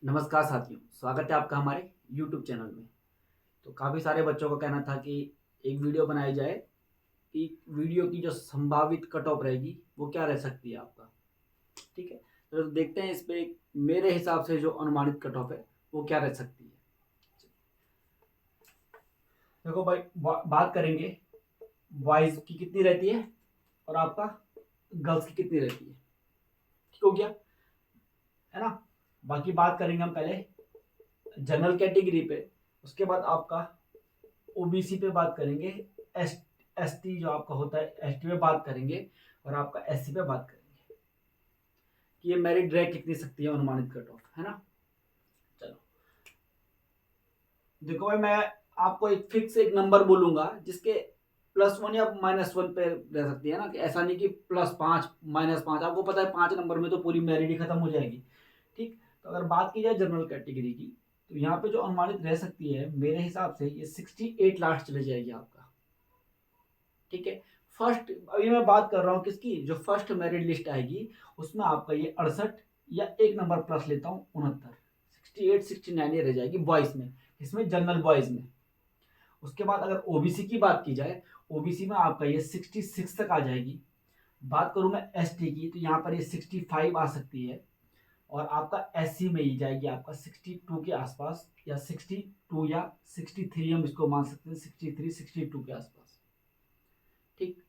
नमस्कार साथियों, स्वागत है आपका हमारे YouTube चैनल में। तो काफ़ी सारे बच्चों का कहना था कि एक वीडियो बनाई जाए कि वीडियो की जो संभावित कट ऑफ रहेगी वो क्या रह सकती है आपका। ठीक है, तो देखते हैं इस पे मेरे हिसाब से जो अनुमानित कट ऑफ है वो क्या रह सकती है। देखो भाई, बात करेंगे बॉयज़ की कितनी रहती है और आपका गर्ल्स की कितनी रहती है। ठीक हो गया, है ना। बाकी बात करेंगे हम पहले जनरल कैटेगरी पे, उसके बाद आपका ओबीसी पे बात करेंगे, एस एसटी जो आपका होता है एसटी पे बात करेंगे, और आपका एससी पे बात करेंगे कि ये मेरिट रह कितनी सकती है अनुमानित कट ऑफ, है ना। चलो देखो भाई, मैं आपको एक फिक्स एक नंबर बोलूंगा जिसके +1 या -1 पे रह सकती है ना, कि ऐसा नहीं कि +5 -5। आपको पता है 5 नंबर में तो पूरी मेरिट ही खत्म हो जाएगी। ठीक, तो अगर बात की जाए जनरल कैटेगरी की, तो यहाँ पे जो अनुमानित रह सकती है मेरे हिसाब से ये 68 लास्ट चले जाएगी आपका। ठीक है, फर्स्ट अभी मैं बात कर रहा हूँ किसकी, जो फर्स्ट मेरिट लिस्ट आएगी उसमें आपका ये 68 या एक नंबर प्लस लेता हूँ 69, 68 69 ये रह जाएगी बॉयज में, इसमें जनरल बॉयज में। उसके बाद अगर ओबीसी की बात की जाए, ओबीसी में आपका ये 66 तक आ जाएगी। बात करूं मैं एसटी की, तो यहाँ पर ये 65 आ सकती है। और आपका एससी में ही जाएगी आपका 62 के आसपास, या 62 या 63 हम इसको मान सकते हैं, 63 62 के आसपास। ठीक,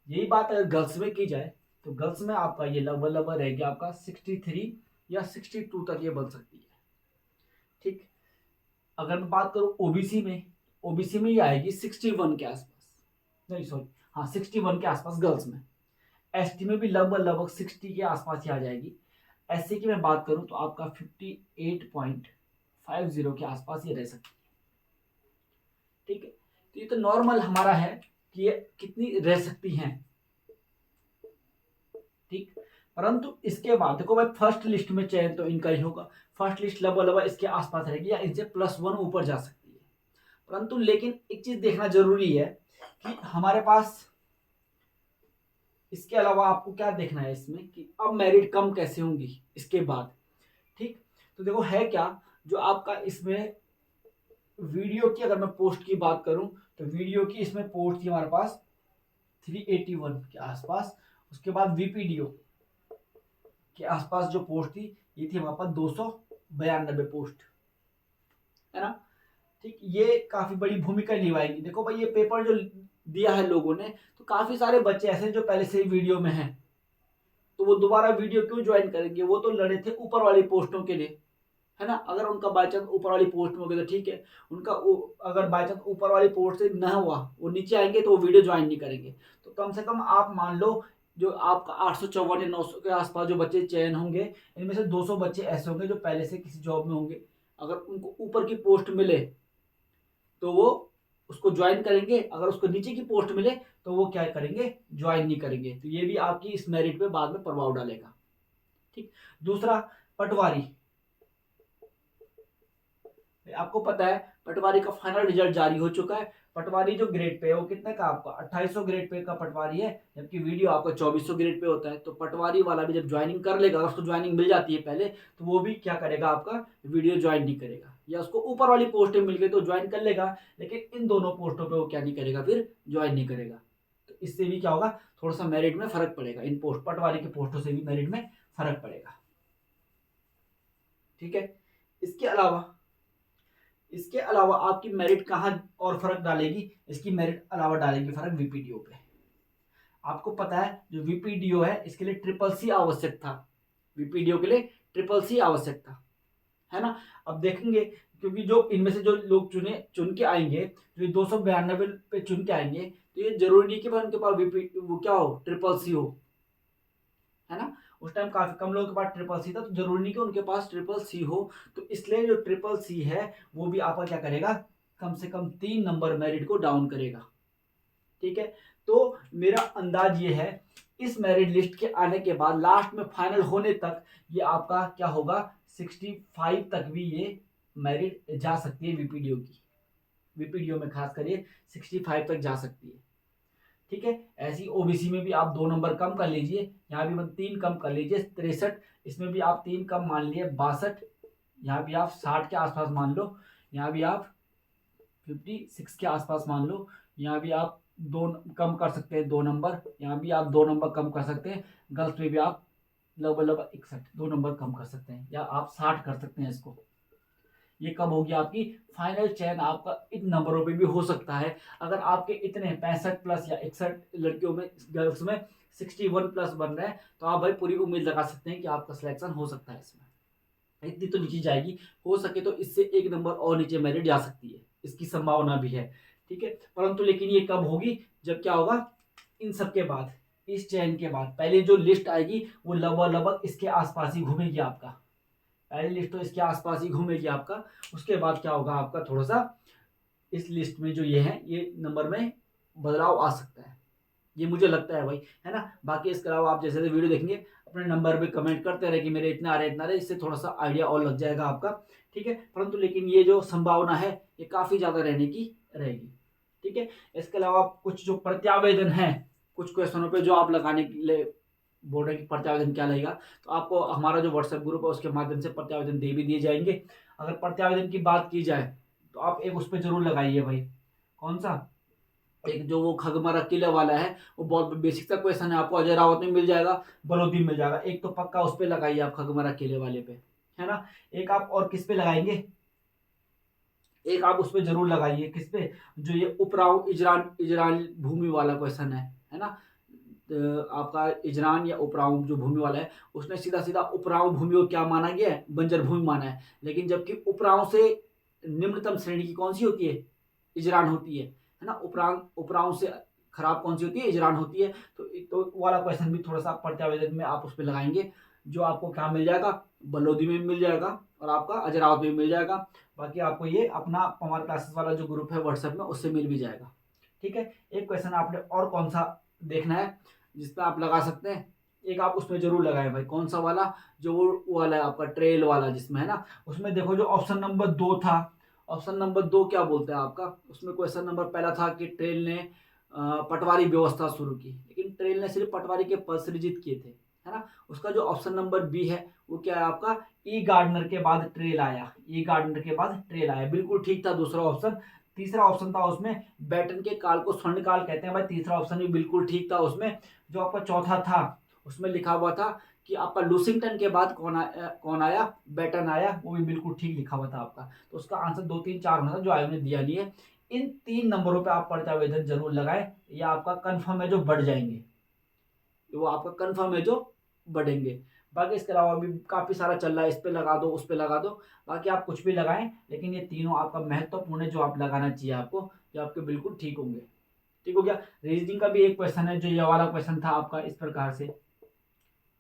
यही बात अगर गर्ल्स में की जाए, तो गर्ल्स में आपका ये लगभग लगभग रहेगी आपका 63 या 62 तक ये बन सकती है। ठीक, अगर मैं बात करूं ओबीसी में, ओबीसी में ये आएगी 61 के आसपास, नहीं सॉरी, हाँ 61 के आसपास गर्ल्स में। एसटी में भी लगभग लगभग 60 के आसपास ही आ जाएगी। एससी की मैं बात करूं तो आपका 58.50 के आसपास ये रह सकती है। ठीक है, तो ये तो नॉर्मल हमारा है कि ये कितनी रह सकती हैं। ठीक, परंतु इसके बाद देखो भाई, फर्स्ट लिस्ट में चयन तो इनका ही होगा। फर्स्ट लिस्ट लगभग लगभग इसके आसपास रहेगी या इनसे +1 ऊपर जा सकती है। परंतु लेकिन एक चीज देखना जरूरी है कि हमारे पास इसके अलावा आपको क्या देखना है इसमें, कि अब मेरिट कम कैसे होंगी इसके बाद। ठीक, तो देखो है क्या, जो आपका इसमें वीडियो की अगर मैं पोस्ट की बात करूं, तो वीडियो की इसमें पोस्ट थी हमारे पास 381 के आसपास। उसके बाद वीपीडीओ के आसपास जो पोस्ट थी, ये थी हमारे पास 292 पोस्ट, है ना। ठीक, ये काफी बड़ी भूमिका निभाएगी। देखो भाई, ये पेपर जो दिया है लोगों ने, तो काफी सारे बच्चे ऐसे जो पहले से ही वीडियो में हैं, तो वो दोबारा वीडियो क्यों ज्वाइन करेंगे। वो तो लड़े थे ऊपर वाली पोस्टों के लिए, है ना। अगर उनका बाई चांस ऊपर वाली पोस्ट में हो गया तो ठीक है, उनका अगर बाई चांस ऊपर वाली पोस्ट से ना हुआ, वो नीचे आएंगे तो वो वीडियो ज्वाइन नहीं करेंगे। तो कम से कम आप मान लो, जो आपका 854 या 900 के आसपास जो बच्चे चयन होंगे, इनमें से 200 बच्चे ऐसे होंगे जो पहले से किसी जॉब में होंगे। अगर उनको ऊपर की पोस्ट मिले तो वो उसको ज्वाइन करेंगे, अगर उसको नीचे की पोस्ट मिले तो वो क्या करेंगे, ज्वाइन नहीं करेंगे। तो ये भी आपकी इस मेरिट पे बाद में प्रभाव डालेगा। ठीक, दूसरा पटवारी। आपको पता है पटवारी का फाइनल रिजल्ट जारी हो चुका है। पटवारी जो ग्रेड पे है वो कितने का, आपका 2800 ग्रेड पे का पटवारी है, जबकि वीडियो आपका 2400 ग्रेड पे होता है। तो पटवारी वाला भी जब ज्वाइनिंग कर लेगा, अगर उसको ज्वाइनिंग मिल जाती है पहले, तो वो भी क्या करेगा, आपका वीडियो ज्वाइन नहीं करेगा। या उसको ऊपर वाली पोस्ट मिल गई तो ज्वाइन कर लेगा, लेकिन इन दोनों पोस्टों पर वो क्या नहीं करेगा, फिर ज्वाइन नहीं करेगा। तो इससे भी क्या होगा, थोड़ा सा मेरिट में फर्क पड़ेगा। इन पोस्ट पटवारी के पोस्टों से भी मेरिट में फर्क पड़ेगा। ठीक है, इसके अलावा इसके अलावा आपकी मेरिट कहाँ और फर्क डालेगी, इसकी मेरिट अलावा डालेगी फर्क वीपीडीओ पे। आपको पता है जो वीपीडीओ है, इसके लिए ट्रिपल सी आवश्यक था। वीपीडीओ के लिए ट्रिपल सी आवश्यक था, है ना। अब देखेंगे, क्योंकि जो इनमें से जो लोग चुन के आएंगे, जो 292 पे चुन के आएंगे, तो ये जरूरी नहीं कि भाई उनके पास वीपी वो क्या हो, ट्रिपल सी हो, है ना। उस टाइम काफी कम लोगों के पास ट्रिपल सी था, तो जरूरी नहीं कि उनके पास ट्रिपल सी हो। तो इसलिए जो ट्रिपल सी है वो भी आपका क्या करेगा, कम से कम 3 नंबर मेरिट को डाउन करेगा। ठीक है, तो मेरा अंदाज ये है, इस मेरिट लिस्ट के आने के बाद लास्ट में फाइनल होने तक ये आपका क्या होगा, 65 तक भी ये मेरिट जा सकती है वीपीडीओ की। वीपीडीओ में खास कर ये 65 तक जा सकती है। ठीक है, ऐसी ओबीसी में भी आप 2 नंबर कम कर लीजिए, यहाँ भी 3 कम कर लीजिए 63, इसमें भी आप 3 कम मान लिए 62, यहाँ भी आप 60 के आसपास मान लो, यहाँ भी आप 56 के आसपास मान लो, यहाँ भी आप दो कम कर सकते हैं 2 नंबर, यहाँ भी आप 2 नंबर कम कर सकते हैं, गर्ल्स में भी आप लगभग लगभग 61 2 नंबर कम कर सकते हैं, या आप 60 कर सकते हैं इसको। ये कब होगी आपकी फाइनल चयन, आपका इन नंबरों पे भी हो सकता है। अगर आपके इतने 65 प्लस या 61 लड़कियों में, गर्ल्स में 61 प्लस बन रहे हैं, तो आप भाई पूरी उम्मीद लगा सकते हैं कि आपका सिलेक्शन हो सकता है इसमें। इतनी तो नीचे जाएगी, हो सके तो इससे 1 नंबर और नीचे मेरिट जा सकती है, इसकी संभावना भी है, ठीक है। परंतु लेकिन ये कब होगी, जब क्या होगा, इन सब के बाद, इस चयन के बाद पहले जो लिस्ट आएगी वो लगभग लगभग इसके आसपास ही घूमेगी आपका, पहली लिस्ट तो इसके आसपास ही घूमेगी आपका। उसके बाद क्या होगा, आपका थोड़ा सा इस लिस्ट में जो ये है, ये नंबर में बदलाव आ सकता है, ये मुझे लगता है भाई, है ना। बाकी इसके अलावा आप जैसे वीडियो देखेंगे अपने नंबर पे कमेंट करते रहे कि मेरे इतना आ रहे इतना आ रहे, इससे थोड़ा सा आइडिया और लग जाएगा आपका, ठीक है। परंतु लेकिन ये जो संभावना है ये काफ़ी ज़्यादा रहने की रहेगी, ठीक है। इसके अलावा कुछ जो प्रत्यावेदन है, कुछ क्वेश्चनों पे जो आप लगाने के लिए बोल रहे हैं कि प्रत्यावेदन क्या लगेगा, तो आपको हमारा जो व्हाट्सएप ग्रुप है उसके माध्यम से प्रत्यावेदन दे भी दिए जाएंगे। अगर प्रत्यावेदन की बात की जाए तो आप एक उस पर जरूर लगाइए भाई, कौन सा, एक जो वो खगमरा किले वाला है, वो बहुत बेसिक सा क्वेश्चन है, आपको अजय रावत में मिल जाएगा, बलोदी में मिल जाएगा, एक तो पक्का उस पर लगाइए आप खगमरा किले वाले पे, है ना। एक आप और किस पे लगाएंगे, एक आप उस पर जरूर लगाइए, किस पे, जो ये उपराव इजरान इजरान भूमि वाला क्वेश्चन है ना। आपका इजरान या उपराव जो भूमि वाला है, उसने सीधा सीधा उपराव भूमि को क्या माना गया है, बंजर भूमि माना है, लेकिन जबकि उपराव से निम्नतम श्रेणी की कौन सी होती है, इजरान होती है ना। उपराव उपराव से खराब कौन सी होती है, इजरान होती है। तो वाला क्वेश्चन भी थोड़ा सा प्रत्यावेदन में आप उस पर लगाएंगे, जो आपको क्या मिल जाएगा, बलोदी में मिल जाएगा और आपका अजरावत में मिल जाएगा। बाकी आपको ये अपना पवार क्लासेस वाला जो ग्रुप है व्हाट्सएप में, उससे मिल भी जाएगा, ठीक है। एक क्वेश्चन आपने और कौन सा देखना है जिस पे आप लगा सकते हैं, एक आप उसमें जरूर लगाएं भाई, कौन सा वाला, जो वो वाला है आपका ट्रेल वाला जिसमें है ना, उसमें देखो जो ऑप्शन नंबर 2 था, ऑप्शन नंबर 2 क्या बोलते हैं आपका, उसमें क्वेश्चन नंबर पहला था कि ट्रेल ने पटवारी व्यवस्था शुरू की, लेकिन ट्रेल ने सिर्फ पटवारी के पद सृजित किए थे, है ना। उसका जो ऑप्शन नंबर बी है वो क्या है आपका, ई गार्डनर के बाद ट्रेल आया, ई गार्डनर के बाद ट्रेल आया, बिल्कुल ठीक था दूसरा ऑप्शन। तीसरा ऑप्शन था उसमें बैटन के काल को स्वर्ण काल कहते हैं भाई, तीसरा ऑप्शन भी बिल्कुल ठीक था उसमें। जो आपका चौथा था उसमें लिखा हुआ था कि आपका लूसिंगटन के बाद कौन आया, बैटन आया, वो भी बिल्कुल ठीक लिखा हुआ था आपका। तो उसका आंसर 2 3 4 होना था, जो आयोग ने दिया नहीं है। इन 3 नंबरों पे आप प्रत्यावेदन जरूर लगाएं, या आपका कंफर्म है जो बढ़ जाएंगे, वो आपका कंफर्म है जो बढ़ेंगे। बाकी इसके अलावा भी काफी सारा चल रहा है, इस पे लगा दो उस पे लगा दो, बाकी आप कुछ भी लगाएं, लेकिन ये तीनों आपका महत्वपूर्ण है जो आप लगाना चाहिए आपको, जो आपके बिल्कुल ठीक होंगे, ठीक हो गया। रीजनिंग का भी एक क्वेश्चन है, जो ये वाला क्वेश्चन था आपका इस प्रकार से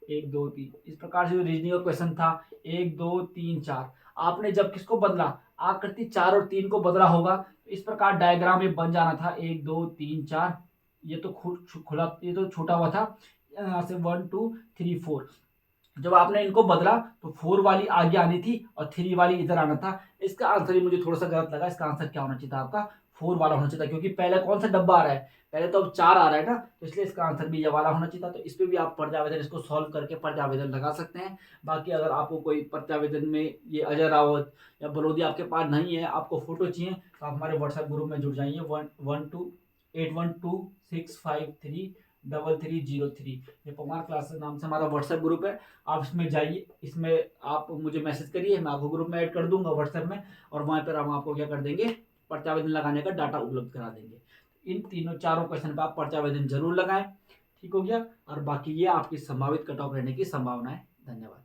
1 2 3, इस प्रकार से जो रीजनिंग का क्वेश्चन था 1 2 3 4, आपने जब किसको बदला, आकृति 4 और 3 को बदला होगा, तो इस प्रकार डायग्राम में बन जाना था 1 2 3 4, ये तो खुला, ये तो छोटा हुआ था, यहाँ से 1 2 3 4, जब आपने इनको बदला तो 4 वाली आगे आनी थी और 3 वाली इधर आना था। इसका आंसर ही मुझे थोड़ा सा गलत लगा, इसका आंसर क्या होना चाहिए था आपका, 4 वाला होना चाहिए था, क्योंकि पहले कौन सा डब्बा आ रहा है, पहले तो अब 4 आ रहा है ना, तो इसलिए इसका आंसर भी ये वाला होना चाहिए था। तो इस पे भी आप प्रत्यावेदन इसको सॉल्व करके प्रत्यावेदन लगा सकते हैं। बाकी अगर आपको कोई प्रत्यावेदन में ये अजय रावत या बलोदी आपके पास नहीं है, आपको फोटो चाहिए, तो आप हमारे व्हाट्सएप ग्रुप में जुड़ जाइए, 1128126533303, ये पवार क्लासेस नाम से हमारा व्हाट्सएप ग्रुप है। आप इसमें जाइए, इसमें आप मुझे मैसेज करिए, मैं आपको ग्रुप में ऐड कर दूंगा व्हाट्सएप में, और वहाँ पर हम आपको क्या कर देंगे, प्रत्यावेदन लगाने का डाटा उपलब्ध करा देंगे। इन तीनों चारों क्वेश्चन पर आप प्रत्यावेदन जरूर लगाएं, ठीक हो गया। और बाकी ये आपकी संभावित कट ऑफ रहने की संभावना है। धन्यवाद।